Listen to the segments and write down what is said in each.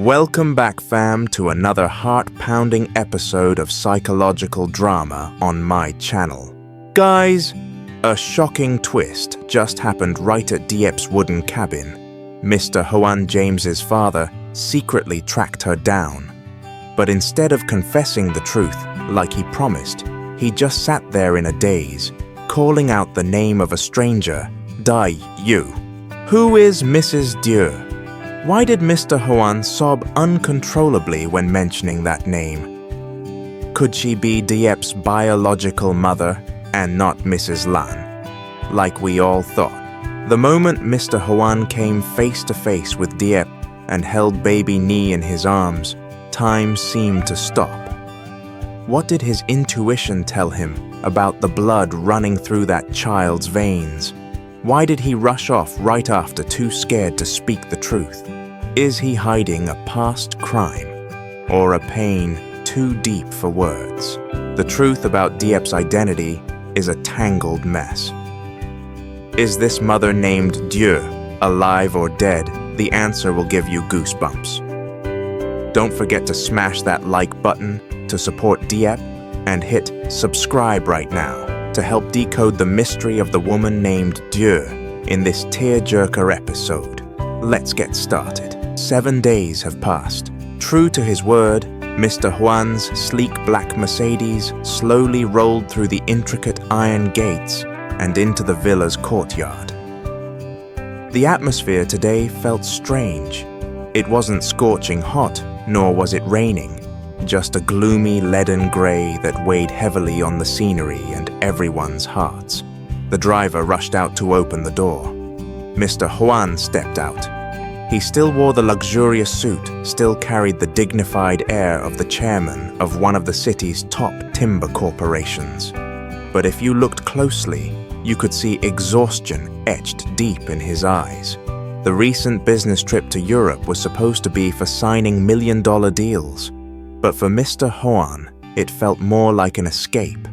Welcome back, fam, to another heart-pounding episode of psychological drama on my channel. Guys, a shocking twist just happened right at Diep's wooden cabin. Mr. Hoan, James's father, secretly tracked her down. But instead of confessing the truth, like he promised, he just sat there in a daze, calling out the name of a stranger, Dieu. Who is Mrs. Dieu? Why did Mr. Hoan sob uncontrollably when mentioning that name? Could she be Diep's biological mother and not Mrs. Lan, like we all thought? The moment Mr. Hoan came face to face with Diep and held baby Ly in his arms, time seemed to stop. What did his intuition tell him about the blood running through that child's veins? Why did he rush off right after, too scared to speak the truth? Is he hiding a past crime or a pain too deep for words? The truth about Diep's identity is a tangled mess. Is this mother named Dieu alive or dead? The answer will give you goosebumps. Don't forget to smash that like button to support Diep and hit subscribe right now to help decode the mystery of the woman named Dieu in this tearjerker episode. Let's get started. 7 days have passed. True to his word, Mr. Huan's sleek black Mercedes slowly rolled through the intricate iron gates and into the villa's courtyard. The atmosphere today felt strange. It wasn't scorching hot, nor was it raining. Just a gloomy leaden grey that weighed heavily on the scenery and everyone's hearts. The driver rushed out to open the door. Mr. Hoan stepped out. He still wore the luxurious suit, still carried the dignified air of the chairman of one of the city's top timber corporations. But if you looked closely, you could see exhaustion etched deep in his eyes. The recent business trip to Europe was supposed to be for signing million-dollar deals. But for Mr. Hoan, it felt more like an escape.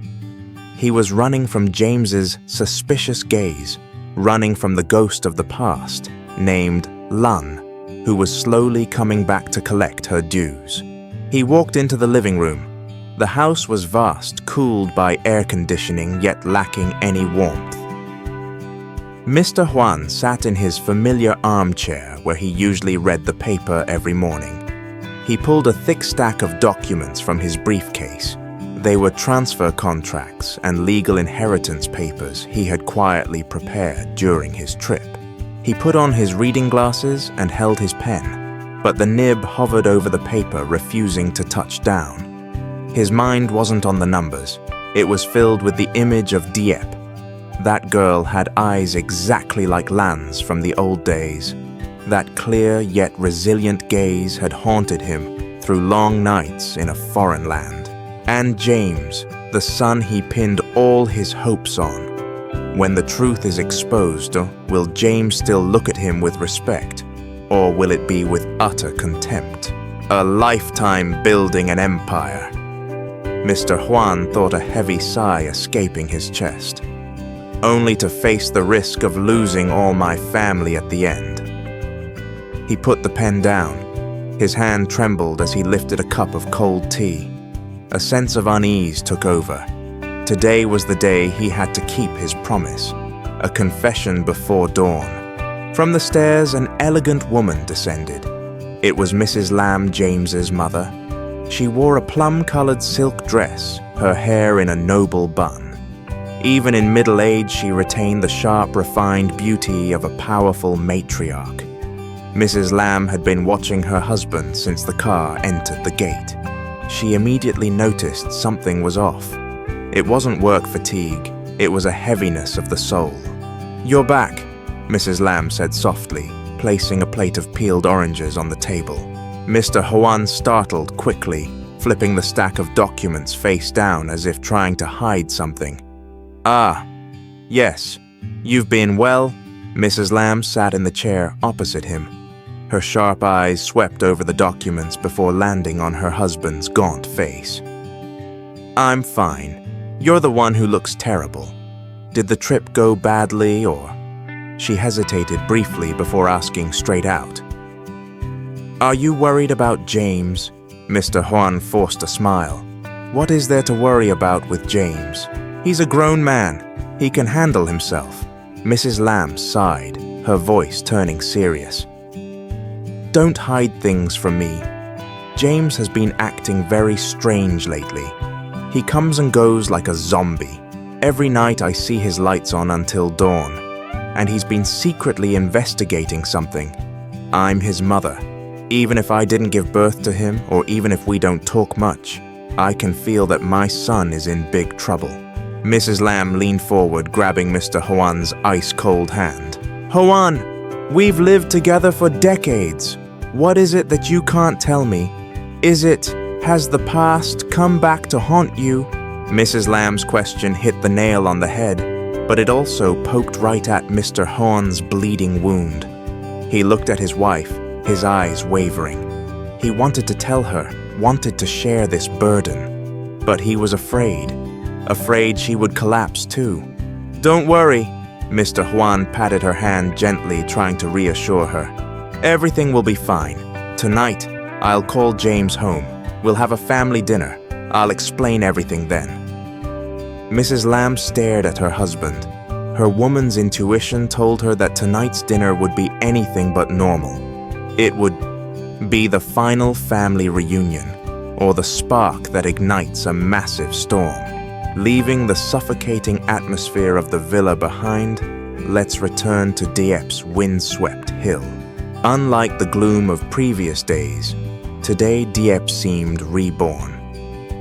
He was running from James's suspicious gaze, running from the ghost of the past, named Lan, who was slowly coming back to collect her dues. He walked into the living room. The house was vast, cooled by air conditioning, yet lacking any warmth. Mr. Hoan sat in his familiar armchair where he usually read the paper every morning. He pulled a thick stack of documents from his briefcase. They were transfer contracts and legal inheritance papers he had quietly prepared during his trip. He put on his reading glasses and held his pen, but the nib hovered over the paper, refusing to touch down. His mind wasn't on the numbers. It was filled with the image of Diep. That girl had eyes exactly like Lan's from the old days. That clear yet resilient gaze had haunted him through long nights in a foreign land. And James, the son he pinned all his hopes on. When the truth is exposed, will James still look at him with respect, or will it be with utter contempt? A lifetime building an empire. Mr. Huan thought a heavy sigh escaping his chest. Only to face the risk of losing all my family at the end. He put the pen down. His hand trembled as he lifted a cup of cold tea. A sense of unease took over. Today was the day he had to keep his promise. A confession before dawn. From the stairs, an elegant woman descended. It was Mrs. Lam, James's mother. She wore a plum-colored silk dress, her hair in a noble bun. Even in middle age, she retained the sharp, refined beauty of a powerful matriarch. Mrs. Lam had been watching her husband since the car entered the gate. She immediately noticed something was off. It wasn't work fatigue, it was a heaviness of the soul. "You're back," Mrs. Lam said softly, placing a plate of peeled oranges on the table. Mr. Hoan startled quickly, flipping the stack of documents face down as if trying to hide something. "Ah, yes, you've been well?" Mrs. Lam sat in the chair opposite him. Her sharp eyes swept over the documents before landing on her husband's gaunt face. "I'm fine. You're the one who looks terrible. Did the trip go badly or?" She hesitated briefly before asking straight out. "Are you worried about James?" Mr. Huan forced a smile. "What is there to worry about with James? He's a grown man. He can handle himself." Mrs. Lamb sighed, her voice turning serious. "Don't hide things from me. James has been acting very strange lately. He comes and goes like a zombie. Every night I see his lights on until dawn, and he's been secretly investigating something. I'm his mother. Even if I didn't give birth to him, or even if we don't talk much, I can feel that my son is in big trouble." Mrs. Lamb leaned forward, grabbing Mr. Hoan's ice-cold hand. "Hoan, we've lived together for decades. What is it that you can't tell me? Has the past come back to haunt you?" Mrs. Lamb's question hit the nail on the head, but it also poked right at Mr. Hoan's bleeding wound. He looked at his wife, his eyes wavering. He wanted to tell her, wanted to share this burden, but he was afraid she would collapse too. "Don't worry," Mr. Huan patted her hand gently, trying to reassure her. "Everything will be fine. Tonight, I'll call James home. We'll have a family dinner. I'll explain everything then." Mrs. Lamb stared at her husband. Her woman's intuition told her that tonight's dinner would be anything but normal. It would be the final family reunion, or the spark that ignites a massive storm. Leaving the suffocating atmosphere of the villa behind, let's return to Diep's windswept hill. Unlike the gloom of previous days, today Diep seemed reborn.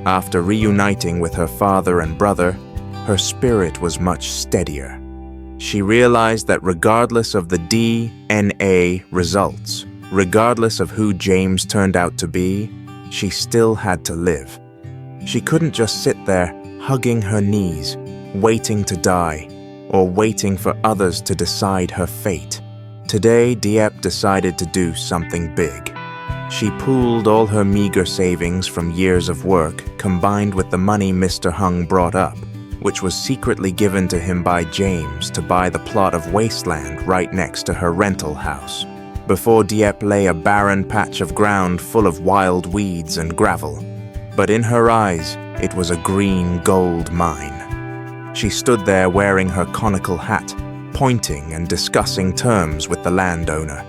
After reuniting with her father and brother, her spirit was much steadier. She realized that regardless of the DNA results, regardless of who James turned out to be, she still had to live. She couldn't just sit there, hugging her knees, waiting to die, or waiting for others to decide her fate. Today, Diep decided to do something big. She pooled all her meager savings from years of work, combined with the money Mr. Hung brought up, which was secretly given to him by James to buy the plot of wasteland right next to her rental house. Before Diep lay a barren patch of ground full of wild weeds and gravel, but in her eyes, it was a green gold mine. She stood there wearing her conical hat, pointing and discussing terms with the landowner.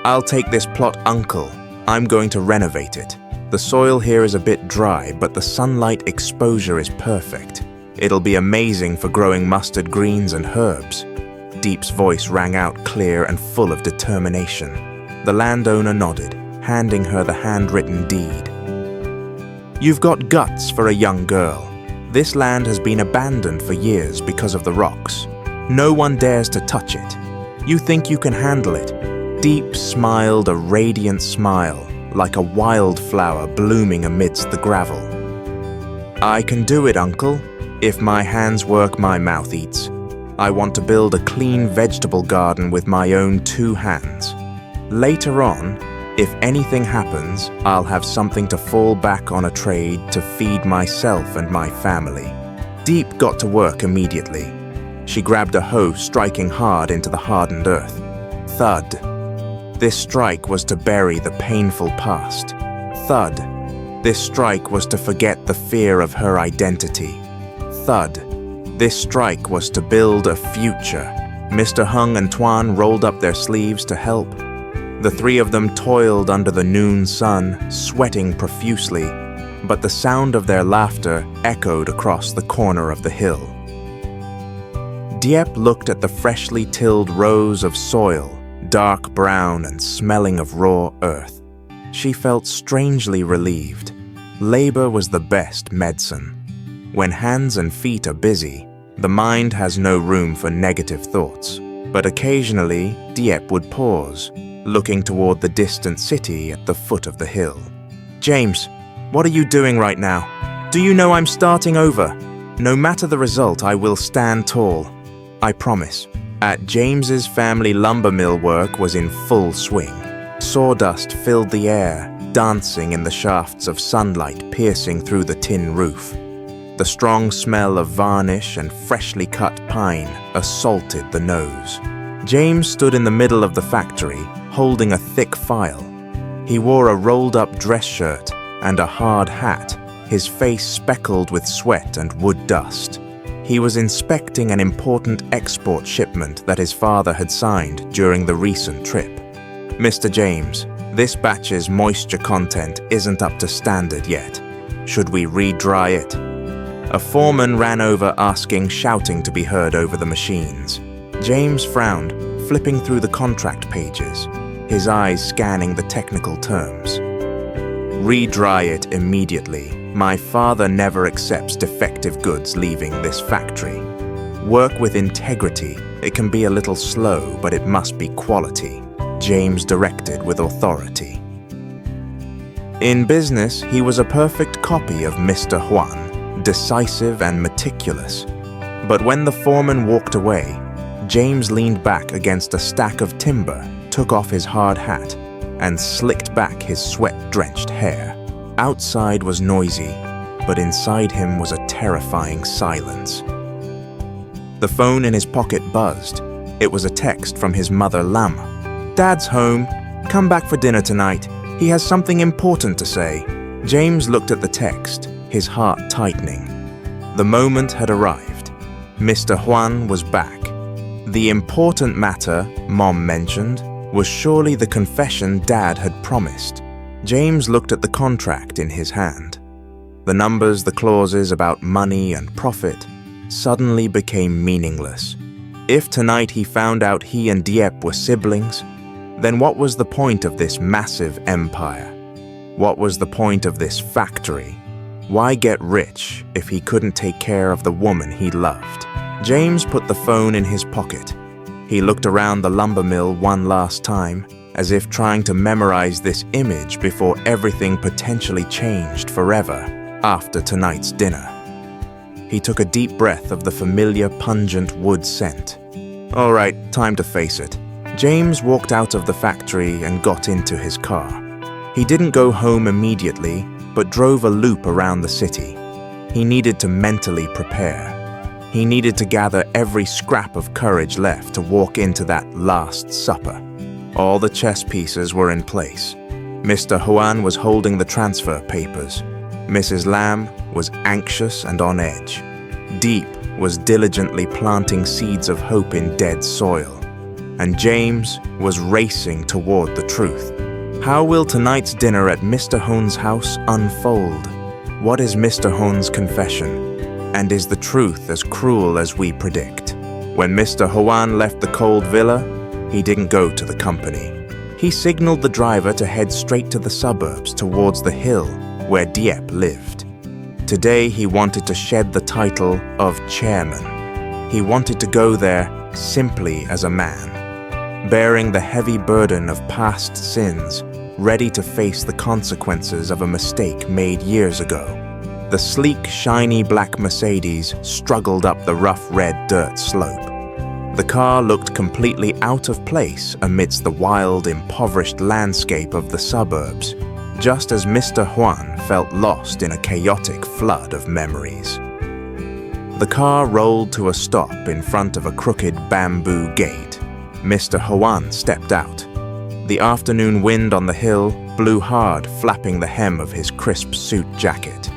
"I'll take this plot, uncle. I'm going to renovate it. The soil here is a bit dry, but the sunlight exposure is perfect. It'll be amazing for growing mustard greens and herbs." Diep's voice rang out clear and full of determination. The landowner nodded, handing her the handwritten deed. "You've got guts for a young girl. This land has been abandoned for years because of the rocks. No one dares to touch it. You think you can handle it?" Diep smiled a radiant smile, like a wildflower blooming amidst the gravel. "I can do it, uncle. If my hands work, my mouth eats. I want to build a clean vegetable garden with my own 2 hands. Later on, if anything happens, I'll have something to fall back on a trade to feed myself and my family." Diep got to work immediately. She grabbed a hoe, striking hard into the hardened earth. Thud. This strike was to bury the painful past. Thud. This strike was to forget the fear of her identity. Thud. This strike was to build a future. Mr. Hung and Tuan rolled up their sleeves to help. The 3 of them toiled under the noon sun, sweating profusely, but the sound of their laughter echoed across the corner of the hill. Diep looked at the freshly tilled rows of soil, dark brown and smelling of raw earth. She felt strangely relieved. Labor was the best medicine. When hands and feet are busy, the mind has no room for negative thoughts. But occasionally, Diep would pause, looking toward the distant city at the foot of the hill. "James, what are you doing right now? Do you know I'm starting over? No matter the result, I will stand tall. I promise." At James's family lumber mill, work was in full swing. Sawdust filled the air, dancing in the shafts of sunlight piercing through the tin roof. The strong smell of varnish and freshly cut pine assaulted the nose. James stood in the middle of the factory, holding a thick file. He wore a rolled-up dress shirt and a hard hat, his face speckled with sweat and wood dust. He was inspecting an important export shipment that his father had signed during the recent trip. "Mr. James, this batch's moisture content isn't up to standard yet. Should we re-dry it?" A foreman ran over shouting to be heard over the machines. James frowned, flipping through the contract pages, his eyes scanning the technical terms. "Re-dry it immediately. My father never accepts defective goods leaving this factory. Work with integrity. It can be a little slow, but it must be quality," James directed with authority. In business, he was a perfect copy of Mr. Huan, decisive and meticulous. But when the foreman walked away, James leaned back against a stack of timber, took off his hard hat, and slicked back his sweat-drenched hair. Outside was noisy, but inside him was a terrifying silence. The phone in his pocket buzzed. It was a text from his mother, Lam. "Dad's home. Come back for dinner tonight. He has something important to say." James looked at the text, his heart tightening. The moment had arrived. Mr. Huan was back. The important matter, Mom mentioned, was surely the confession Dad had promised. James looked at the contract in his hand. The numbers, the clauses about money and profit, suddenly became meaningless. If tonight he found out he and Diep were siblings, then what was the point of this massive empire? What was the point of this factory? Why get rich if he couldn't take care of the woman he loved? James put the phone in his pocket. He looked around the lumber mill one last time, as if trying to memorize this image before everything potentially changed forever after tonight's dinner. He took a deep breath of the familiar pungent wood scent. All right, time to face it. James walked out of the factory and got into his car. He didn't go home immediately, but drove a loop around the city. He needed to mentally prepare. He needed to gather every scrap of courage left to walk into that last supper. All the chess pieces were in place. Mr. Hoan was holding the transfer papers. Mrs. Lam was anxious and on edge. Diep was diligently planting seeds of hope in dead soil. And James was racing toward the truth. How will tonight's dinner at Mr. Hoan's house unfold? What is Mr. Hoan's confession? And is the truth as cruel as we predict? When Mr. Hoan left the cold villa, he didn't go to the company. He signaled the driver to head straight to the suburbs towards the hill where Diep lived. Today he wanted to shed the title of chairman. He wanted to go there simply as a man, bearing the heavy burden of past sins, ready to face the consequences of a mistake made years ago. The sleek, shiny black Mercedes struggled up the rough red dirt slope. The car looked completely out of place amidst the wild, impoverished landscape of the suburbs, just as Mr. Huan felt lost in a chaotic flood of memories. The car rolled to a stop in front of a crooked bamboo gate. Mr. Huan stepped out. The afternoon wind on the hill blew hard, flapping the hem of his crisp suit jacket.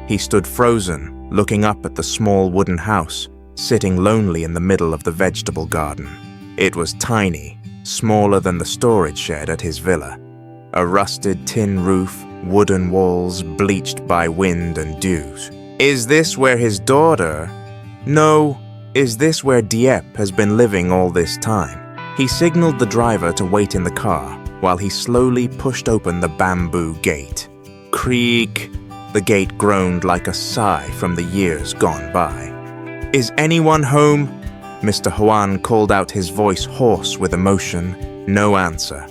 He stood frozen, looking up at the small wooden house, sitting lonely in the middle of the vegetable garden. It was tiny, smaller than the storage shed at his villa. A rusted tin roof, wooden walls bleached by wind and dews. Is this where his daughter... No, is this where Diep has been living all this time? He signaled the driver to wait in the car while he slowly pushed open the bamboo gate. Creak! The gate groaned like a sigh from the years gone by. Is anyone home? Mr. Hoan called out, his voice hoarse with emotion. No answer.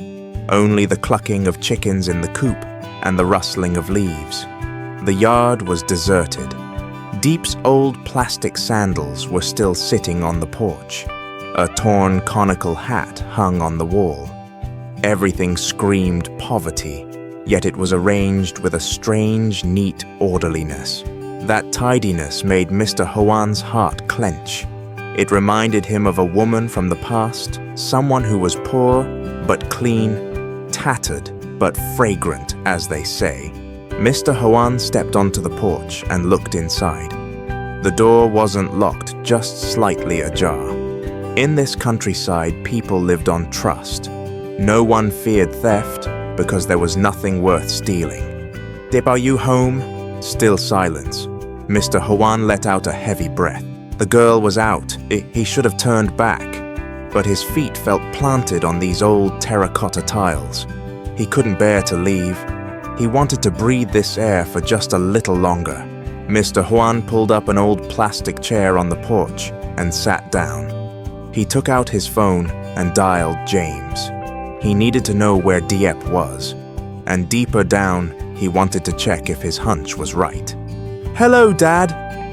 Only the clucking of chickens in the coop and the rustling of leaves. The yard was deserted. Diep's old plastic sandals were still sitting on the porch. A torn conical hat hung on the wall. Everything screamed poverty, yet it was arranged with a strange, neat orderliness. That tidiness made Mr. Hoan's heart clench. It reminded him of a woman from the past, someone who was poor but clean, tattered but fragrant, as they say. Mr. Hoan stepped onto the porch and looked inside. The door wasn't locked, just slightly ajar. In this countryside, people lived on trust. No one feared theft because there was nothing worth stealing. "Diep, are you home?" Still silence. Mr. Hoan let out a heavy breath. The girl was out. He should have turned back, but his feet felt planted on these old terracotta tiles. He couldn't bear to leave. He wanted to breathe this air for just a little longer. Mr. Hoan pulled up an old plastic chair on the porch and sat down. He took out his phone and dialed James. He needed to know where Diep was, and deeper down, he wanted to check if his hunch was right. "Hello, Dad."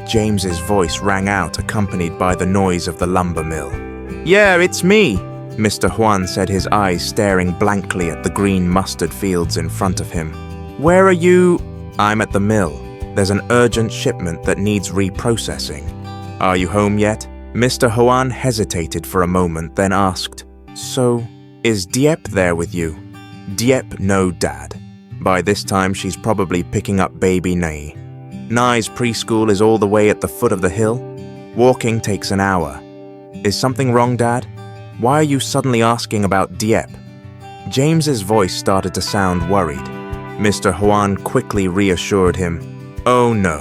James's voice rang out, accompanied by the noise of the lumber mill. "Yeah, it's me," Mr. Huan said, his eyes staring blankly at the green mustard fields in front of him. "Where are you?" "I'm at the mill. There's an urgent shipment that needs reprocessing." "Are you home yet?" Mr. Hoan hesitated for a moment, then asked, "So, is Diep there with you?" "Diep, no, Dad. By this time, she's probably picking up baby Ly. Ly's preschool is all the way at the foot of the hill. Walking takes an hour. Is something wrong, Dad? Why are you suddenly asking about Diep?" James's voice started to sound worried. Mr. Hoan quickly reassured him. "Oh no,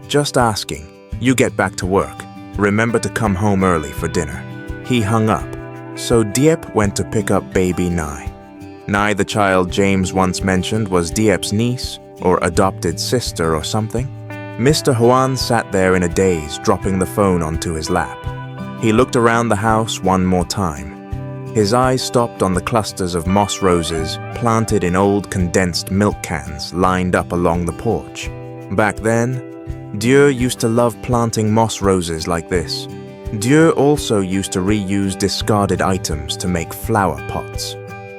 just asking. You get back to work. Remember to come home early for dinner." He hung up. So Diep went to pick up baby Ly. Ly, the child James once mentioned, was Diep's niece or adopted sister or something. Mr. Hoan sat there in a daze, dropping the phone onto his lap. He looked around the house one more time. His eyes stopped on the clusters of moss roses planted in old condensed milk cans lined up along the porch. Back then, Dieu used to love planting moss roses like this. Dieu also used to reuse discarded items to make flower pots.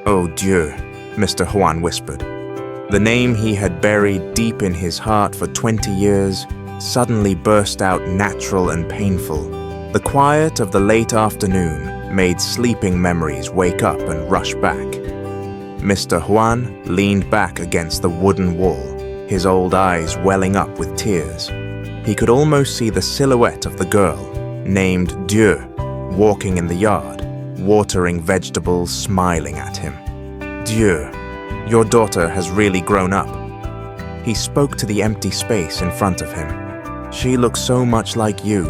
"Oh, Dieu," Mr. Hoan whispered. The name he had buried deep in his heart for 20 years suddenly burst out natural and painful. The quiet of the late afternoon made sleeping memories wake up and rush back. Mr. Hoan leaned back against the wooden wall, his old eyes welling up with tears. He could almost see the silhouette of the girl, named Dieu, walking in the yard, watering vegetables, smiling at him. "Dieu, your daughter has really grown up." He spoke to the empty space in front of him. "She looks so much like you,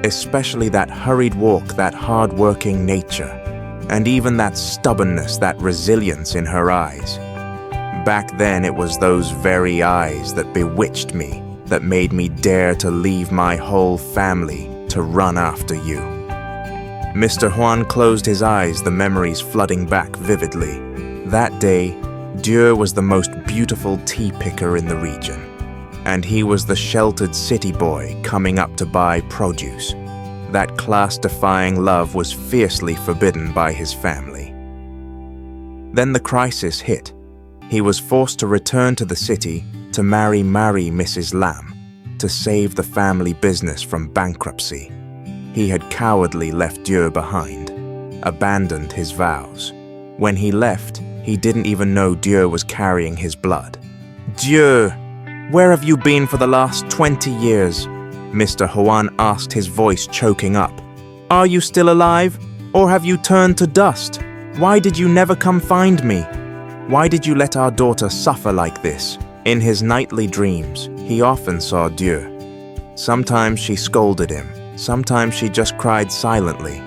especially that hurried walk, that hard-working nature, and even that stubbornness, that resilience in her eyes. Back then it was those very eyes that bewitched me, that made me dare to leave my whole family to run after you." Mr. Hoan closed his eyes, the memories flooding back vividly. That day, Dieu was the most beautiful tea picker in the region, and he was the sheltered city boy coming up to buy produce. That class-defying love was fiercely forbidden by his family. Then the crisis hit. He was forced to return to the city to marry Mrs. Lam, to save the family business from bankruptcy. He had cowardly left Dieu behind, abandoned his vows. When he left, he didn't even know Dieu was carrying his blood. "Dieu, where have you been for the last 20 years? Mr. Hoan asked, his voice choking up. "Are you still alive? Or have you turned to dust? Why did you never come find me? Why did you let our daughter suffer like this?" In his nightly dreams, he often saw Dieu. Sometimes she scolded him. Sometimes she just cried silently.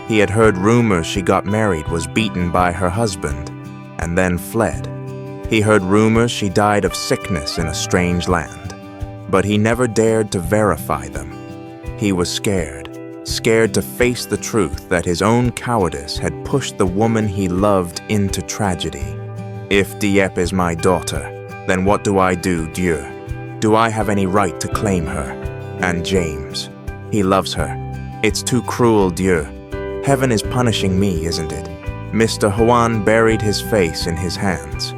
He had heard rumors she got married, was beaten by her husband, and then fled. He heard rumors she died of sickness in a strange land, but he never dared to verify them. He was scared to face the truth that his own cowardice had pushed the woman he loved into tragedy. "If Diep is my daughter, then what do I do, Dieu? Do I have any right to claim her? And James, he loves her. It's too cruel, Dieu. Heaven is punishing me, isn't it?" Mr. Hoan buried his face in his hands.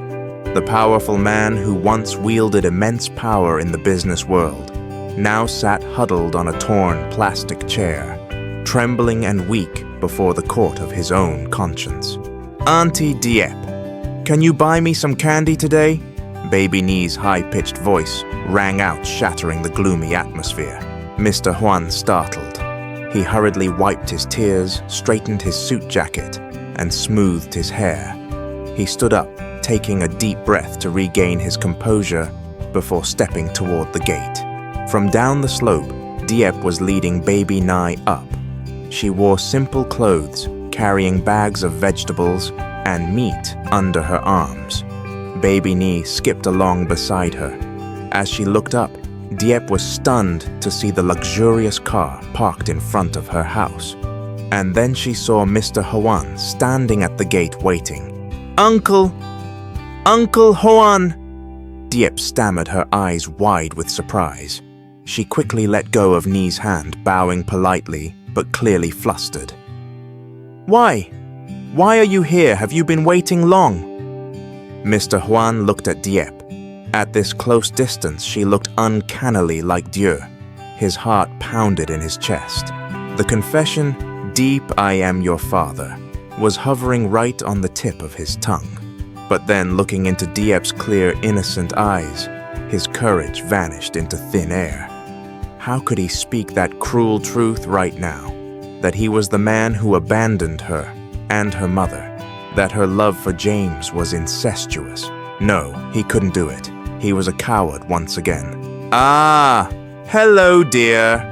The powerful man who once wielded immense power in the business world now sat huddled on a torn plastic chair, trembling and weak before the court of his own conscience. "Auntie Diep, Can you buy me some candy today? Baby Nyi's high-pitched voice rang out, shattering the gloomy atmosphere. Mr. Huan startled. He hurriedly wiped his tears, straightened his suit jacket, and smoothed his hair. He stood up, taking a deep breath to regain his composure before stepping toward the gate. From down the slope, Diep was leading Baby Nyi up. She wore simple clothes, carrying bags of vegetables and meat under her arms. Baby Nyi skipped along beside her. As she looked up, Diep was stunned to see the luxurious car parked in front of her house. And then she saw Mr. Hoan standing at the gate waiting. Uncle Hoan! Diep stammered, her eyes wide with surprise. She quickly let go of Nyi's hand, bowing politely, but clearly flustered. Why? Why are you here? Have you been waiting long? Mr. Huan looked at Diep. At this close distance, she looked uncannily like Dieu. His heart pounded in his chest. The confession, "Deep I am your father," was hovering right on the tip of his tongue. But then, looking into Diep's clear, innocent eyes, his courage vanished into thin air. How could he speak that cruel truth right now? That he was the man who abandoned her and her mother. That her love for James was incestuous. No, he couldn't do it. He was a coward once again. Ah, hello, dear.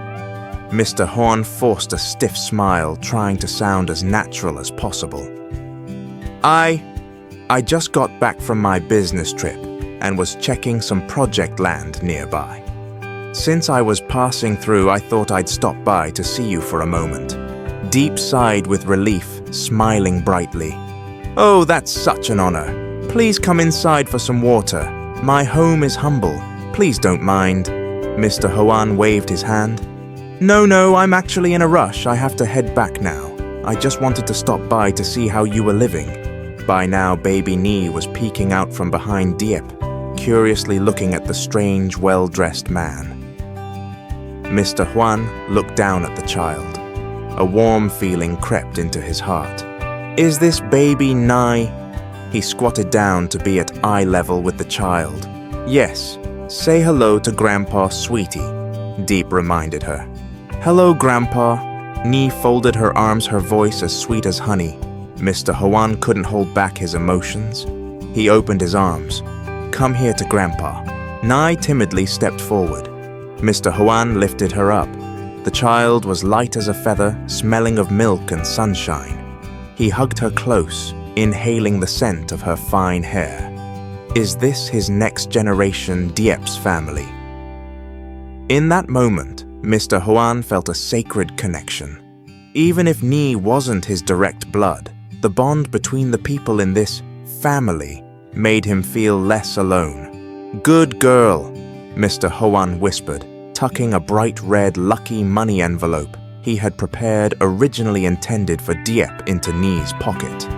Mr. Hoan forced a stiff smile, trying to sound as natural as possible. I just got back from my business trip and was checking some project land nearby. Since I was passing through, I thought I'd stop by to see you for a moment. Diep sighed with relief, smiling brightly. Oh, that's such an honor. Please come inside for some water. My home is humble. Please don't mind. Mr. Hoan waved his hand. No, I'm actually in a rush. I have to head back now. I just wanted to stop by to see how you were living. By now, Baby Nyi was peeking out from behind Diep, curiously looking at the strange, well-dressed man. Mr. Huan looked down at the child. A warm feeling crept into his heart. Is this Baby Nyi? He squatted down to be at eye level with the child. Yes, say hello to Grandpa, sweetie, Diep reminded her. Hello, Grandpa. Nyi folded her arms, her voice as sweet as honey. Mr. Hoan couldn't hold back his emotions. He opened his arms. Come here to Grandpa. Nyi timidly stepped forward. Mr. Hoan lifted her up. The child was light as a feather, smelling of milk and sunshine. He hugged her close, inhaling the scent of her fine hair. Is this his next generation Diep's family? In that moment, Mr. Hoan felt a sacred connection. Even if Nyi wasn't his direct blood, the bond between the people in this family made him feel less alone. Good girl, Mr. Hoan whispered, tucking a bright red lucky money envelope he had prepared originally intended for Diep into Nyi's pocket.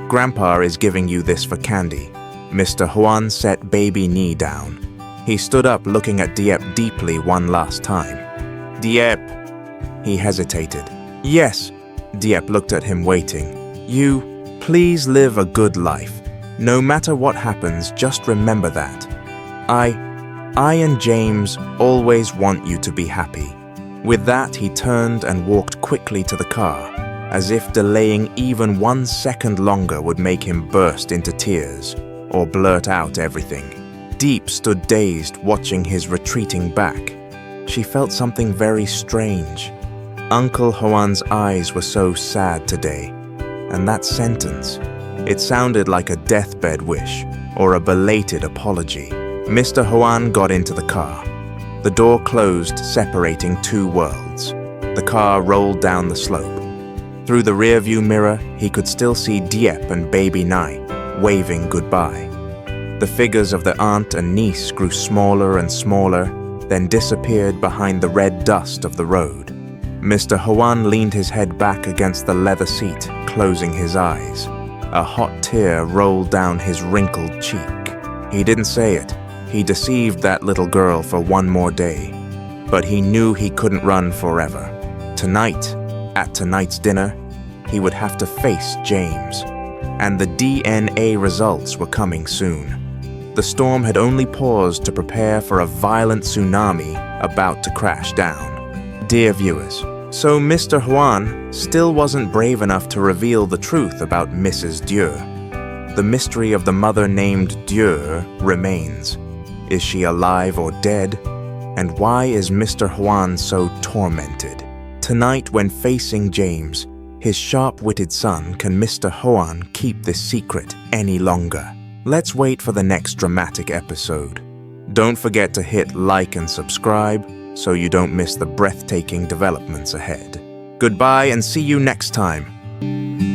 Grandpa is giving you this for candy. Mr. Hoan set Baby Nyi down. He stood up, looking at Diep deeply one last time. Diep. He hesitated. Yes. Diep looked at him, waiting. You, please live a good life. No matter what happens, just remember that. I and James always want you to be happy. With that, he turned and walked quickly to the car, as if delaying even 1 second longer would make him burst into tears or blurt out everything. Diep stood dazed, watching his retreating back. She felt something very strange. Uncle Hoan's eyes were so sad today, and that sentence, it sounded like a deathbed wish or a belated apology. Mr. Hoan got into the car. The door closed, separating two worlds. The car rolled down the slope. Through the rearview mirror, he could still see Diep and Baby Nyi waving goodbye. The figures of the aunt and niece grew smaller and smaller, then disappeared behind the red dust of the road. Mr. Hoan leaned his head back against the leather seat, closing his eyes. A hot tear rolled down his wrinkled cheek. He didn't say it. He deceived that little girl for one more day. But he knew he couldn't run forever. Tonight, at tonight's dinner, he would have to face James. and the DNA results were coming soon. The storm had only paused to prepare for a violent tsunami about to crash down. Dear viewers, so Mr. Huan still wasn't brave enough to reveal the truth about Mrs. Dieu. The mystery of the mother named Dieu remains. Is she alive or dead? And why is Mr. Huan so tormented? Tonight, when facing James, his sharp-witted son, can Mr. Hoan keep this secret any longer? Let's wait for the next dramatic episode. Don't forget to hit like and subscribe so you don't miss the breathtaking developments ahead. Goodbye and see you next time.